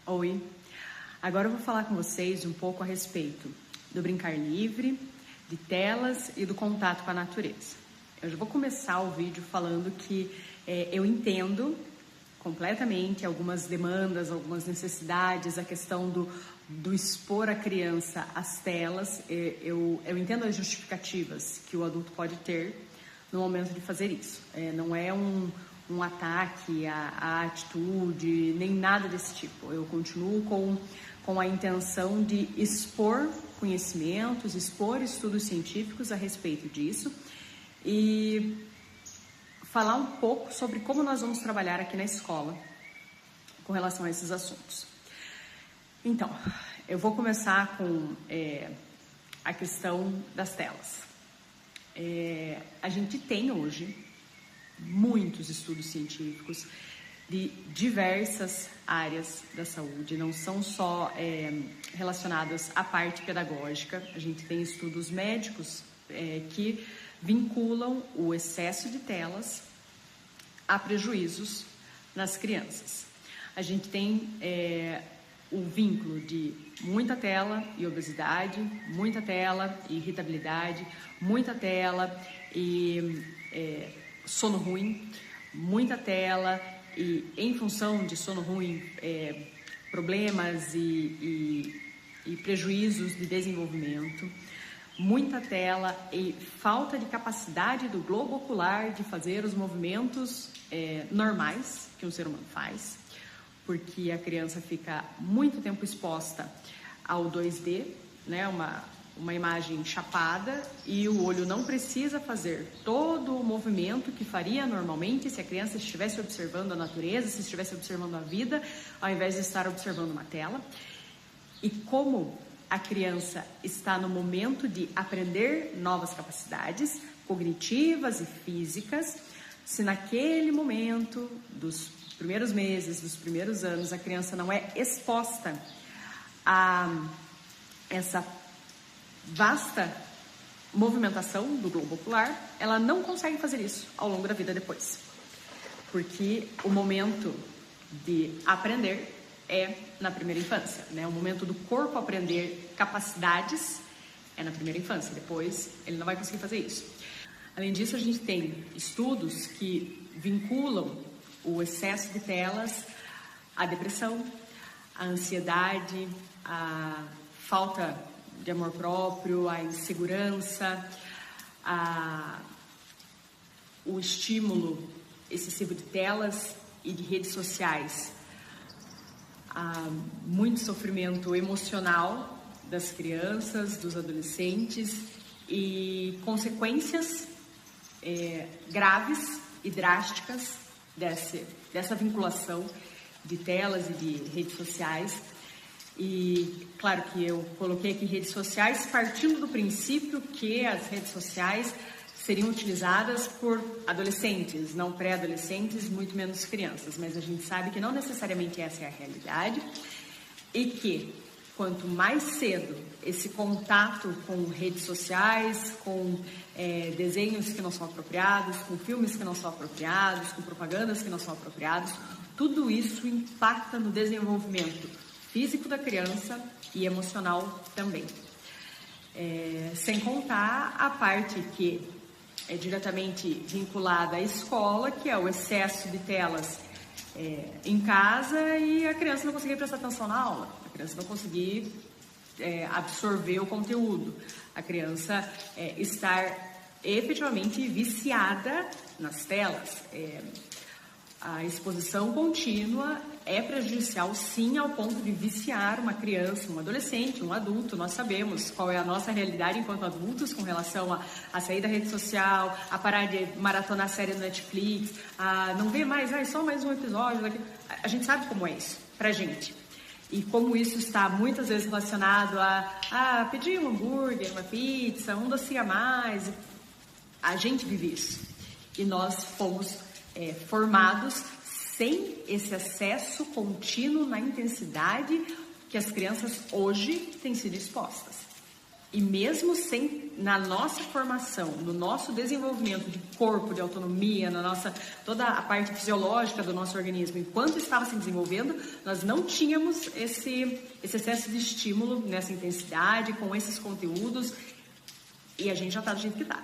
Oi, agora eu vou falar com vocês um pouco a respeito do brincar livre, de telas e do contato com a natureza. Eu já vou começar o vídeo falando que eu entendo completamente algumas demandas, algumas necessidades, a questão do expor a criança às telas. Eu entendo as justificativas que o adulto pode ter no momento de fazer isso. Não é um ataque à atitude, nem nada desse tipo. Eu continuo com a intenção de expor conhecimentos, expor estudos científicos a respeito disso e falar um pouco sobre como nós vamos trabalhar aqui na escola com relação a esses assuntos. Então, eu vou começar com a questão das telas. A gente tem hoje muitos estudos científicos de diversas áreas da saúde, não são só relacionadas à parte pedagógica. A gente tem estudos médicos que vinculam o excesso de telas a prejuízos nas crianças. A gente tem o vínculo de muita tela e obesidade, muita tela e irritabilidade, muita tela e sono ruim, muita tela e, em função de sono ruim, problemas e prejuízos de desenvolvimento, muita tela e falta de capacidade do globo ocular de fazer os movimentos normais que um ser humano faz, porque a criança fica muito tempo exposta ao 2D, né, uma imagem chapada, e o olho não precisa fazer todo o movimento que faria normalmente se a criança estivesse observando a natureza, se estivesse observando a vida, ao invés de estar observando uma tela. E como a criança está no momento de aprender novas capacidades cognitivas e físicas, se naquele momento dos primeiros meses, dos primeiros anos, a criança não é exposta a essa vasta movimentação do globo ocular, ela não consegue fazer isso ao longo da vida depois. Porque o momento de aprender é na primeira infância, né? O momento do corpo aprender capacidades é na primeira infância, depois ele não vai conseguir fazer isso. Além disso, a gente tem estudos que vinculam o excesso de telas à depressão, à ansiedade, à falta de amor próprio, à insegurança, o estímulo excessivo de telas e de redes sociais, há muito sofrimento emocional das crianças, dos adolescentes e consequências graves e drásticas dessa vinculação de telas e de redes sociais. E claro que eu coloquei aqui redes sociais partindo do princípio que as redes sociais seriam utilizadas por adolescentes, não pré-adolescentes, muito menos crianças, mas a gente sabe que não necessariamente essa é a realidade e que quanto mais cedo esse contato com redes sociais, com desenhos que não são apropriados, com filmes que não são apropriados, com propagandas que não são apropriados, tudo isso impacta no desenvolvimento físico da criança e emocional também. Sem contar a parte que é diretamente vinculada à escola, que é o excesso de telas em casa e a criança não conseguir prestar atenção na aula, a criança não conseguir absorver o conteúdo, a criança estar efetivamente viciada nas telas. A exposição contínua é prejudicial, sim, ao ponto de viciar uma criança, um adolescente, um adulto. Nós sabemos qual é a nossa realidade enquanto adultos com relação a sair da rede social, a parar de maratonar série no Netflix, a não ver mais, só mais um episódio. A gente sabe como é isso pra gente. E como isso está muitas vezes relacionado a pedir um hambúrguer, uma pizza, um docinho a mais. A gente vive isso. E nós fomos formados sem esse acesso contínuo na intensidade que as crianças hoje têm sido expostas. E mesmo na nossa formação, no nosso desenvolvimento de corpo, de autonomia, toda a parte fisiológica do nosso organismo, enquanto estava se desenvolvendo, nós não tínhamos esse excesso de estímulo nessa intensidade, com esses conteúdos, e a gente já está do jeito que está.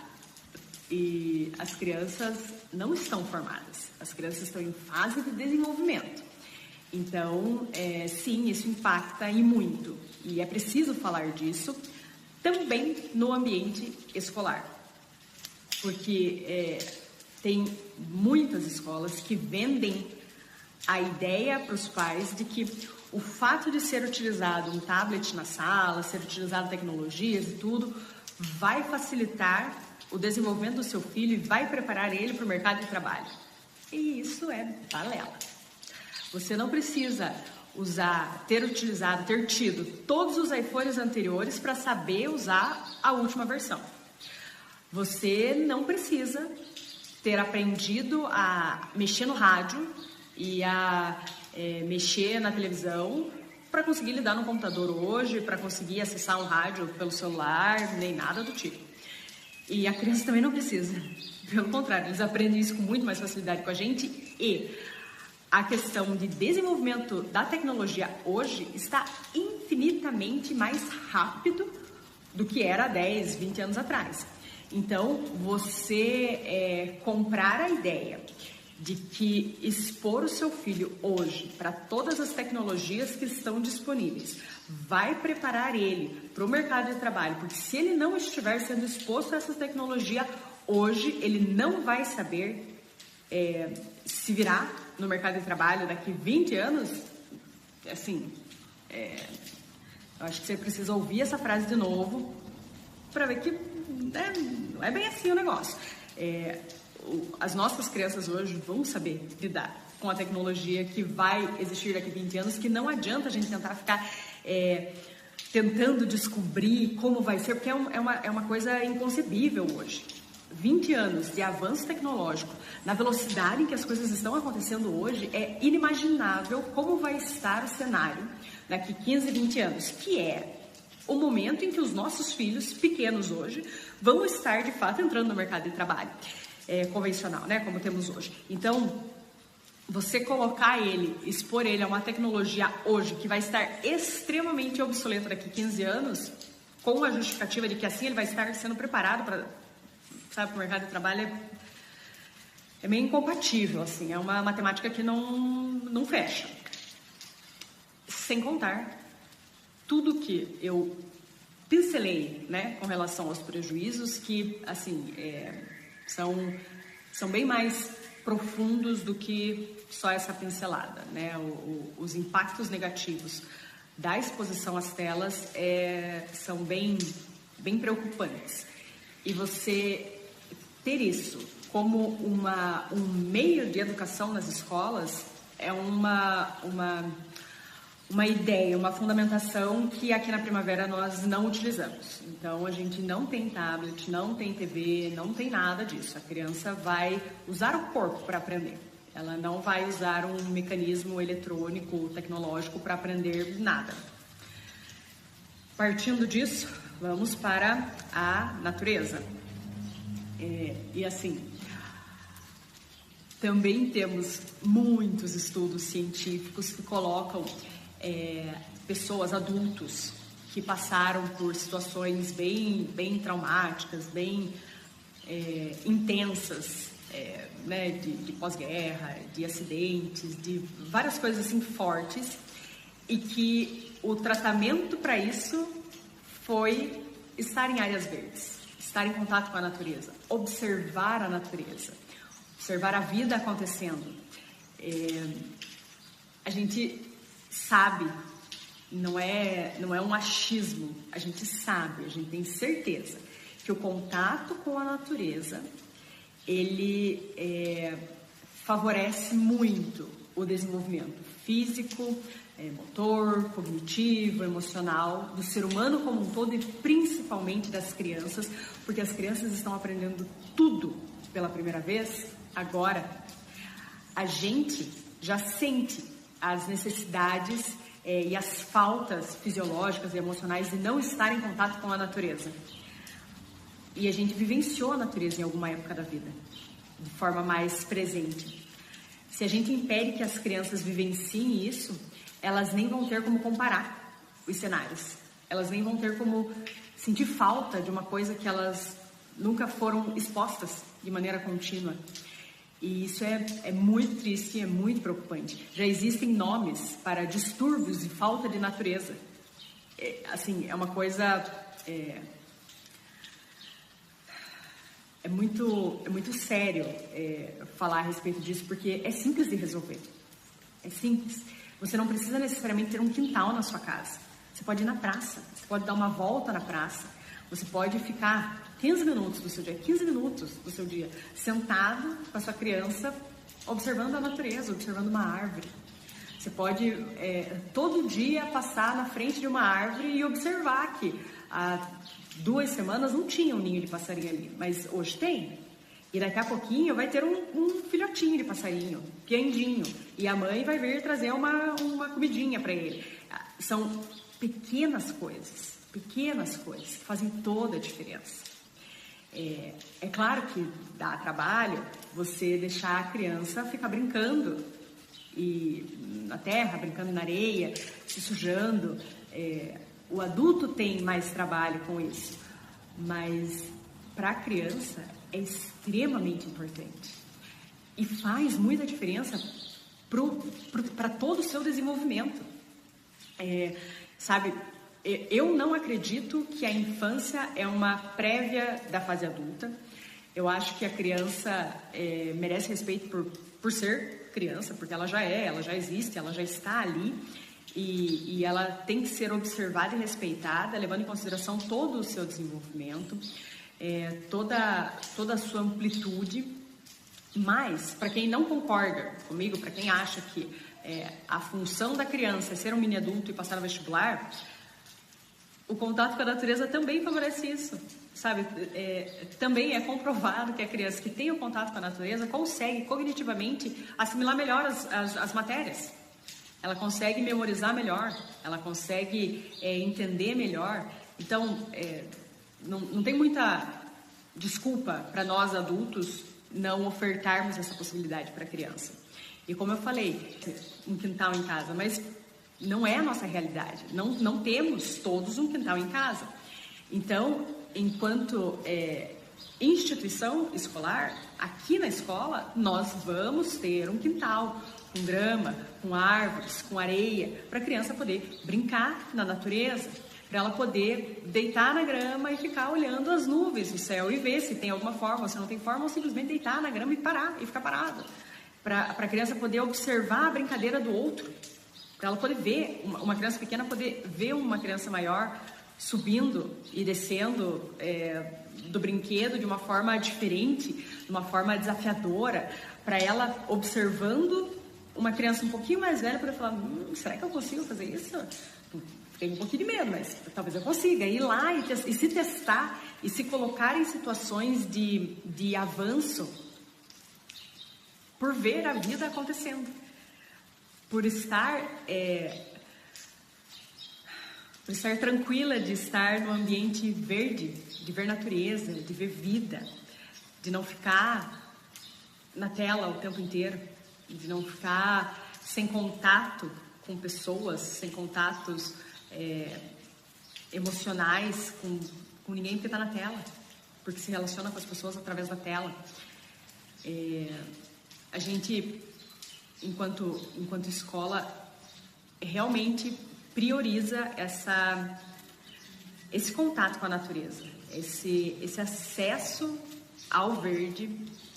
E as crianças não estão formadas, as crianças estão em fase de desenvolvimento. Então, sim, isso impacta e muito. E é preciso falar disso também no ambiente escolar. Porque tem muitas escolas que vendem a ideia para os pais de que o fato de ser utilizado um tablet na sala, ser utilizado tecnologias e tudo, vai facilitar o desenvolvimento do seu filho e vai preparar ele para o mercado de trabalho. E isso é balela. Você não precisa ter tido todos os iPhones anteriores para saber usar a última versão. Você não precisa ter aprendido a mexer no rádio e a mexer na televisão para conseguir lidar no computador hoje, para conseguir acessar um rádio pelo celular, nem nada do tipo. E a criança também não precisa. Pelo contrário, eles aprendem isso com muito mais facilidade com a gente, e a questão de desenvolvimento da tecnologia hoje está infinitamente mais rápido do que era há 10, 20 anos atrás. Então, você comprar a ideia de que expor o seu filho hoje para todas as tecnologias que estão disponíveis vai preparar ele para o mercado de trabalho, porque se ele não estiver sendo exposto a essa tecnologia hoje, ele não vai saber se virar no mercado de trabalho daqui 20 anos, assim, eu acho que você precisa ouvir essa frase de novo para ver que não é bem assim o negócio. As nossas crianças hoje vão saber lidar com a tecnologia que vai existir daqui 20 anos, que não adianta a gente tentar ficar tentando descobrir como vai ser, porque é uma coisa inconcebível hoje. 20 anos de avanço tecnológico, na velocidade em que as coisas estão acontecendo hoje, é inimaginável como vai estar o cenário daqui 15, 20 anos, que é o momento em que os nossos filhos pequenos hoje vão estar, de fato, entrando no mercado de trabalho convencional, né, como temos hoje. Então, você expor ele a uma tecnologia hoje que vai estar extremamente obsoleta daqui 15 anos, com a justificativa de que assim ele vai estar sendo preparado para o mercado de trabalho, é meio incompatível, assim, é uma matemática que não fecha. Sem contar tudo que eu pincelei, né, com relação aos prejuízos, que, assim, são bem mais profundos do que só essa pincelada, né? Os impactos negativos da exposição às telas são bem preocupantes. E você ter isso como um meio de educação nas escolas é uma ideia, uma fundamentação que aqui na Primavera nós não utilizamos. Então, a gente não tem tablet, não tem TV, não tem nada disso. A criança vai usar o corpo para aprender. Ela não vai usar um mecanismo eletrônico, tecnológico para aprender nada. Partindo disso, vamos para a natureza. E assim, também temos muitos estudos científicos que colocam pessoas, adultos, que passaram por situações bem traumáticas, bem intensas, né, de pós-guerra, de acidentes, de várias coisas assim fortes, e que o tratamento para isso foi estar em áreas verdes, estar em contato com a natureza, observar a natureza, observar a vida acontecendo. A gente sabe, não é um achismo, a gente sabe, a gente tem certeza que o contato com a natureza, ele favorece muito o desenvolvimento físico, motor, cognitivo, emocional do ser humano como um todo, e principalmente das crianças, porque as crianças estão aprendendo tudo pela primeira vez agora. A gente já sente as necessidades e as faltas fisiológicas e emocionais de não estar em contato com a natureza. E a gente vivenciou a natureza em alguma época da vida, de forma mais presente. Se a gente impede que as crianças vivenciem isso, elas nem vão ter como comparar os cenários. Elas nem vão ter como sentir falta de uma coisa que elas nunca foram expostas de maneira contínua. E isso é muito triste, é muito preocupante. Já existem nomes para distúrbios e falta de natureza. É uma coisa... É muito sério falar a respeito disso, porque é simples de resolver. É simples. Você não precisa necessariamente ter um quintal na sua casa. Você pode ir na praça, você pode dar uma volta na praça, você pode ficar 15 minutos do seu dia, sentado com a sua criança, observando a natureza, observando uma árvore. Você pode todo dia passar na frente de uma árvore e observar que há 2 semanas não tinha um ninho de passarinho ali, mas hoje tem. E daqui a pouquinho vai ter um filhotinho de passarinho, piandinho, e a mãe vai vir trazer uma comidinha para ele. São pequenas coisas que fazem toda a diferença. É claro que dá trabalho você deixar a criança ficar brincando na terra, brincando na areia, se sujando. O adulto tem mais trabalho com isso, mas para a criança é extremamente importante e faz muita diferença para todo o seu desenvolvimento. Eu não acredito que a infância é uma prévia da fase adulta. Eu acho que a criança merece respeito por ser criança, porque ela já existe, ela já está ali. E ela tem que ser observada e respeitada, levando em consideração todo o seu desenvolvimento, toda a sua amplitude. Mas, para quem não concorda comigo, para quem acha que a função da criança é ser um mini adulto e passar no vestibular, o contato com a natureza também favorece isso, sabe? Também é comprovado que a criança que tem o contato com a natureza consegue cognitivamente assimilar melhor as matérias. Ela consegue memorizar melhor, ela consegue entender melhor. Então, não tem muita desculpa para nós adultos não ofertarmos essa possibilidade para a criança. E como eu falei, um quintal em casa, mas não é a nossa realidade. Não temos todos um quintal em casa. Então, enquanto instituição escolar, aqui na escola, nós vamos ter um quintal com grama, com árvores, com areia, para a criança poder brincar na natureza, para ela poder deitar na grama e ficar olhando as nuvens do céu e ver se tem alguma forma, ou se não tem forma, ou simplesmente deitar na grama e ficar parado. Para a criança poder observar a brincadeira do outro, para ela poder ver, uma criança pequena poder ver uma criança maior subindo e descendo do brinquedo de uma forma diferente, de uma forma desafiadora, para ela observando uma criança um pouquinho mais velha, para falar, será que eu consigo fazer isso? Tenho um pouquinho de medo, mas talvez eu consiga ir lá e se testar e se colocar em situações de avanço, por ver a vida acontecendo, por estar tranquila, de estar no ambiente verde, de ver natureza, de ver vida, de não ficar na tela o tempo inteiro, de não ficar sem contato com pessoas, sem contatos emocionais com ninguém porque está na tela, porque se relaciona com as pessoas através da tela. A gente, enquanto escola, realmente prioriza esse contato com a natureza, esse acesso ao verde,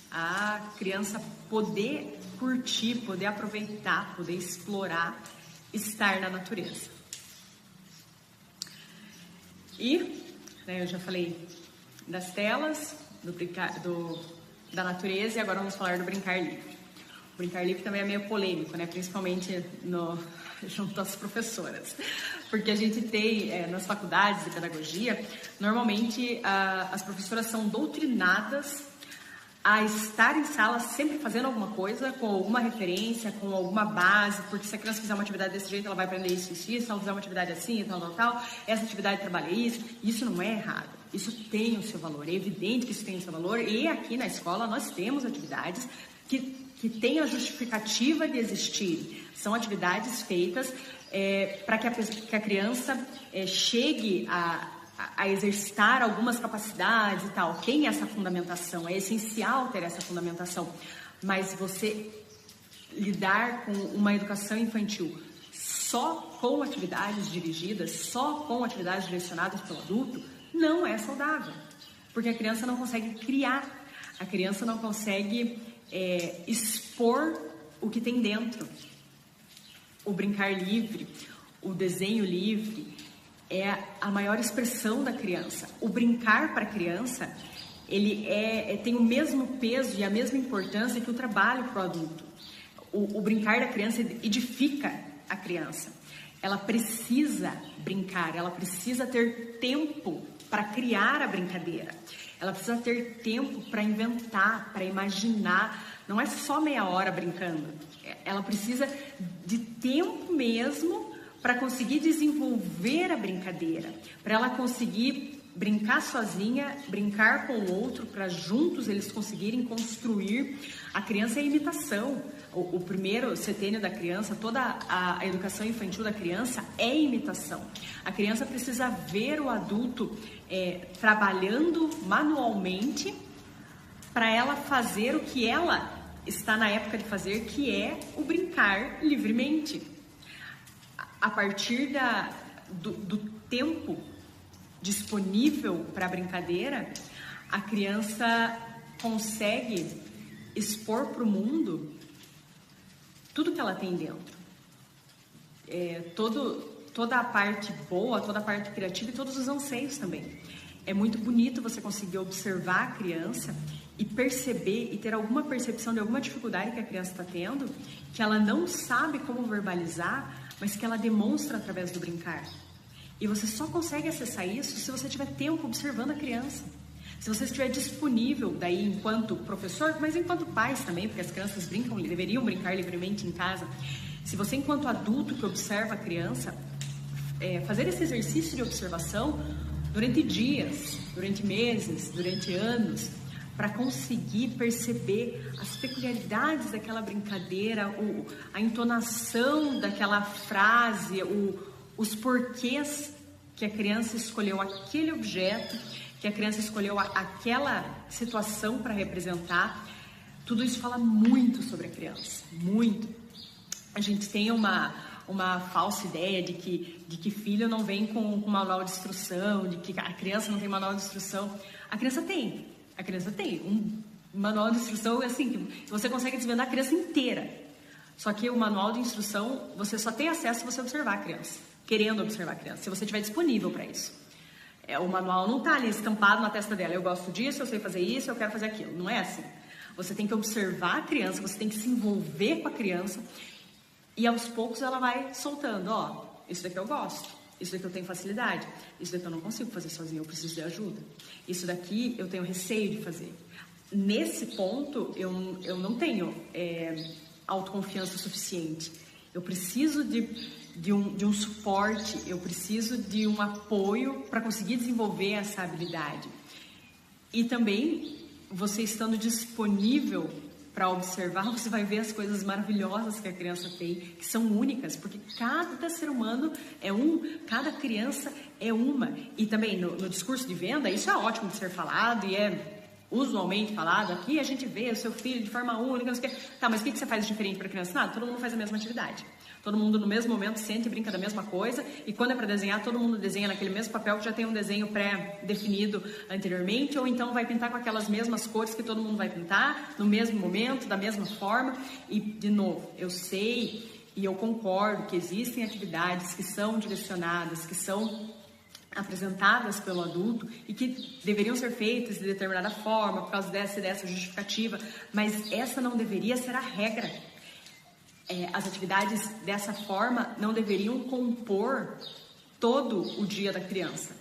a criança poder curtir, poder aproveitar, poder explorar, estar na natureza. E eu já falei das telas, da natureza, e agora vamos falar do brincar livre. O brincar livre também é meio polêmico, principalmente junto às professoras, porque a gente tem nas faculdades de pedagogia, normalmente as professoras são doutrinadas a estar em sala sempre fazendo alguma coisa, com alguma referência, com alguma base, porque se a criança fizer uma atividade desse jeito, ela vai aprender isso, se ela fizer uma atividade assim, tal, essa atividade trabalha isso não é errado, isso tem o seu valor, é evidente que isso tem o seu valor, e aqui na escola nós temos atividades que têm a justificativa de existir, são atividades feitas para que a criança chegue a exercitar algumas capacidades e tal. Tem essa fundamentação, é essencial ter essa fundamentação, mas você lidar com uma educação infantil só com atividades dirigidas, só com atividades direcionadas pelo adulto, não é saudável, porque a criança não consegue criar, a criança não consegue expor o que tem dentro. O brincar livre, o desenho livre, é a maior expressão da criança. O brincar para a criança, ele tem o mesmo peso e a mesma importância que o trabalho para o adulto. O brincar da criança edifica a criança. Ela precisa brincar, ela precisa ter tempo para criar a brincadeira. Ela precisa ter tempo para inventar, para imaginar. Não é só meia hora brincando. Ela precisa de tempo mesmo para conseguir desenvolver a brincadeira, para ela conseguir brincar sozinha, brincar com o outro, para juntos eles conseguirem construir. A criança é imitação. O primeiro setênio da criança, toda a educação infantil da criança é imitação. A criança precisa ver o adulto trabalhando manualmente para ela fazer o que ela está na época de fazer, que é o brincar livremente. A partir do tempo disponível para a brincadeira, a criança consegue expor para o mundo tudo que ela tem dentro. Toda a parte boa, toda a parte criativa e todos os anseios também. É muito bonito você conseguir observar a criança e perceber e ter alguma percepção de alguma dificuldade que a criança está tendo, que ela não sabe como verbalizar, mas que ela demonstra através do brincar. E você só consegue acessar isso se você tiver tempo observando a criança. Se você estiver disponível, daí enquanto professor, mas enquanto pais também, porque as crianças deveriam brincar livremente em casa. Se você, enquanto adulto que observa a criança, fazer esse exercício de observação durante dias, durante meses, durante anos, para conseguir perceber as peculiaridades daquela brincadeira, a entonação daquela frase, os porquês que a criança escolheu aquele objeto, que a criança escolheu aquela situação para representar. Tudo isso fala muito sobre a criança, muito. A gente tem uma falsa ideia de que filho não vem com manual de instrução, de que a criança não tem manual de instrução. A criança tem um manual de instrução assim, que você consegue desvendar a criança inteira. Só que o manual de instrução, você só tem acesso se você observar a criança, querendo observar a criança, se você estiver disponível para isso. O manual não está ali estampado na testa dela, eu gosto disso, eu sei fazer isso, eu quero fazer aquilo. Não é assim. Você tem que observar a criança, você tem que se envolver com a criança e aos poucos ela vai soltando, isso daqui eu gosto, isso daqui eu tenho facilidade, isso daqui eu não consigo fazer sozinho, eu preciso de ajuda, isso daqui eu tenho receio de fazer. Nesse ponto eu não tenho autoconfiança suficiente, eu preciso de um suporte, eu preciso de um apoio para conseguir desenvolver essa habilidade. E também, você estando disponível para observar, você vai ver as coisas maravilhosas que a criança tem, que são únicas, porque cada ser humano é cada criança é uma. E também no discurso de venda, isso é ótimo de ser falado e é usualmente falado. Aqui a gente vê o seu filho de forma única, não sei o quê. Tá, mas o que você faz de diferente para a criança? Nada, todo mundo faz a mesma atividade. Todo mundo no mesmo momento sente e brinca da mesma coisa, e quando é para desenhar, todo mundo desenha naquele mesmo papel que já tem um desenho pré-definido anteriormente, ou então vai pintar com aquelas mesmas cores que todo mundo vai pintar, no mesmo momento, da mesma forma. E, de novo, eu sei e eu concordo que existem atividades que são direcionadas, que são apresentadas pelo adulto e que deveriam ser feitas de determinada forma, por causa dessa e dessa justificativa, mas essa não deveria ser a regra. As atividades dessa forma não deveriam compor todo o dia da criança.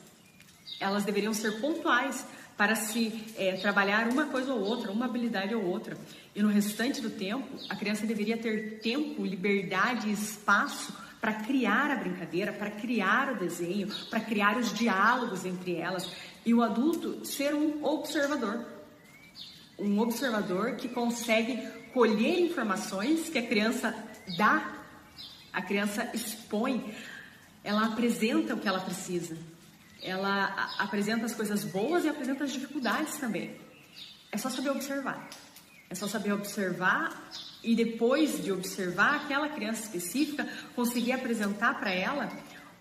Elas deveriam ser pontuais para se trabalhar uma coisa ou outra, uma habilidade ou outra. E no restante do tempo, a criança deveria ter tempo, liberdade e espaço para criar a brincadeira, para criar o desenho, para criar os diálogos entre elas. E o adulto ser um observador. Um observador que consegue colher informações que a criança dá, a criança expõe, ela apresenta o que ela precisa. Ela apresenta as coisas boas e apresenta as dificuldades também. É só saber observar. É só saber observar e depois de observar aquela criança específica, conseguir apresentar para ela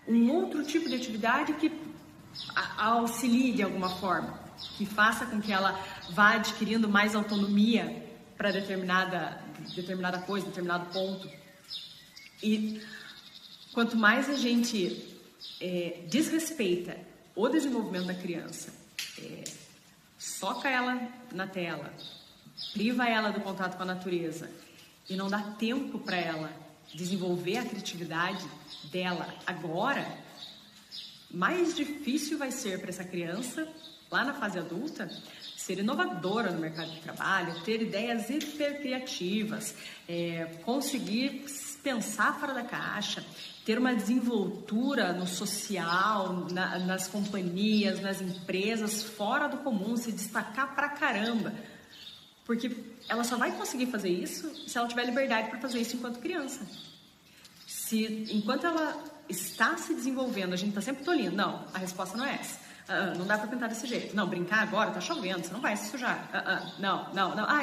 um outro tipo de atividade que a auxilie de alguma forma, que faça com que ela vá adquirindo mais autonomia para determinada coisa, determinado ponto. E quanto mais a gente desrespeita o desenvolvimento da criança, soca ela na tela, priva ela do contato com a natureza e não dá tempo para ela desenvolver a criatividade dela agora, mais difícil vai ser para essa criança, lá na fase adulta, ser inovadora no mercado de trabalho, ter ideias hiper criativas, conseguir pensar fora da caixa, ter uma desenvoltura no social, nas companhias, nas empresas, fora do comum, se destacar pra caramba. Porque ela só vai conseguir fazer isso se ela tiver liberdade para fazer isso enquanto criança. Enquanto ela está se desenvolvendo, a gente está sempre tolindo. Não, a resposta não é essa. Não dá para pintar desse jeito. Não, brincar agora, tá chovendo, você não vai se sujar. Não.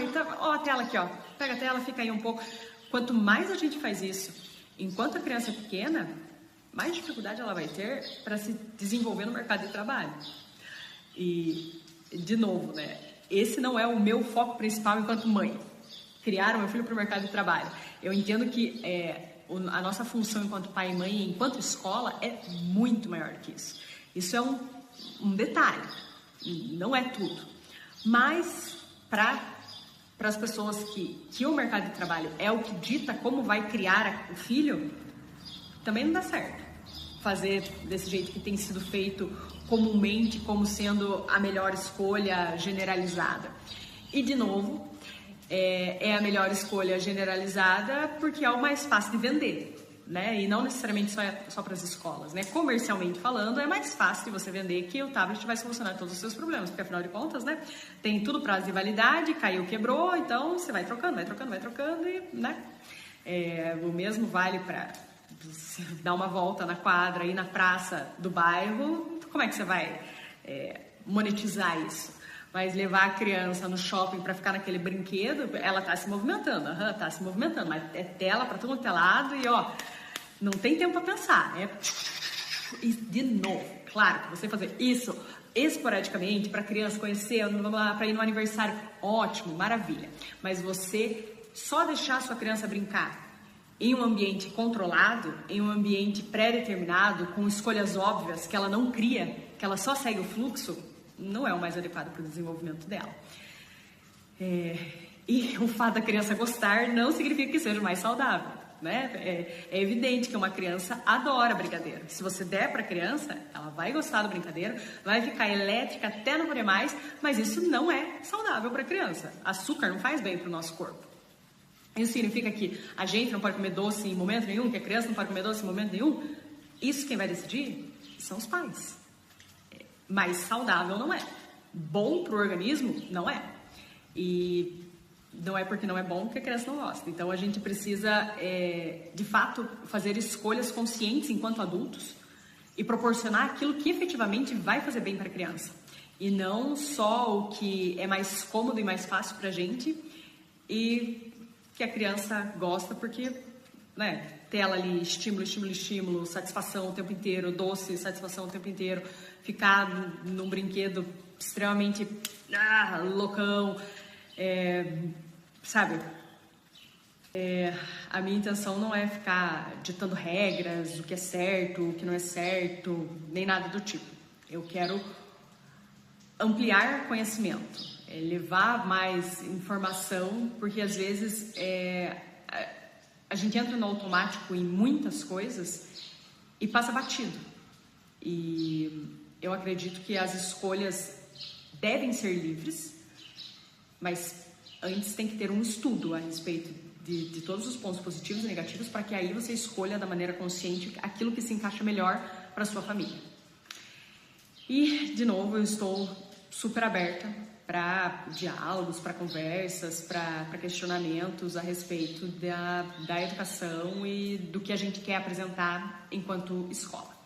Então, ó a tela aqui, ó. Pega a tela, fica aí um pouco. Quanto mais a gente faz isso, enquanto a criança é pequena, mais dificuldade ela vai ter para se desenvolver no mercado de trabalho. E, de novo, né? Esse não é o meu foco principal enquanto mãe. Criar o meu filho para o mercado de trabalho. Eu entendo que a nossa função enquanto pai e mãe, enquanto escola, é muito maior do que isso. Isso é um detalhe, não é tudo. Mas, para as pessoas que o mercado de trabalho é o que dita como vai criar o filho, também não dá certo fazer desse jeito que tem sido feito comumente como sendo a melhor escolha generalizada. E, de novo, é a melhor escolha generalizada porque é o mais fácil de vender, né? E não necessariamente só para as escolas, né? Comercialmente falando, é mais fácil de você vender que o tablet vai solucionar todos os seus problemas, porque afinal de contas, né? Tem tudo prazo de validade, caiu, quebrou, então você vai trocando e, né? O mesmo vale para dar uma volta na quadra e na praça do bairro. Como é que você vai monetizar isso? Mas levar a criança no shopping para ficar naquele brinquedo, ela tá se movimentando, mas é tela para todo mundo lado e ó, não tem tempo para pensar. E de novo, claro que você fazer isso esporadicamente para a criança conhecer, para ir no aniversário, ótimo, maravilha. Mas você só deixar a sua criança brincar em um ambiente controlado, em um ambiente pré-determinado, com escolhas óbvias que ela não cria, que ela só segue o fluxo, não é o mais adequado para o desenvolvimento dela. E o fato da criança gostar não significa que seja mais saudável, né? É evidente que uma criança adora brincadeira. Se você der para a criança, ela vai gostar do brincadeiro, vai ficar elétrica até não poder mais, mas isso não é saudável para a criança. Açúcar não faz bem para o nosso corpo. Isso significa que a gente não pode comer doce em momento nenhum, que a criança não pode comer doce em momento nenhum? Isso quem vai decidir são os pais. Mas saudável não é. Bom para o organismo não é. E não é porque não é bom que a criança não gosta. Então a gente precisa, de fato, fazer escolhas conscientes enquanto adultos e proporcionar aquilo que efetivamente vai fazer bem para a criança. E não só o que é mais cômodo e mais fácil para a gente e que a criança gosta porque, né, tela ali, estímulo, satisfação o tempo inteiro, doce, satisfação o tempo inteiro, ficar num brinquedo extremamente loucão, sabe? A minha intenção não é ficar ditando regras, o que é certo, o que não é certo, nem nada do tipo. Eu quero ampliar conhecimento, levar mais informação, porque às vezes a gente entra no automático em muitas coisas e passa batido. E eu acredito que as escolhas devem ser livres, mas antes tem que ter um estudo a respeito de todos os pontos positivos e negativos para que aí você escolha da maneira consciente aquilo que se encaixa melhor para sua família. E, de novo, eu estou super aberta para diálogos, para conversas, para questionamentos a respeito da educação e do que a gente quer apresentar enquanto escola.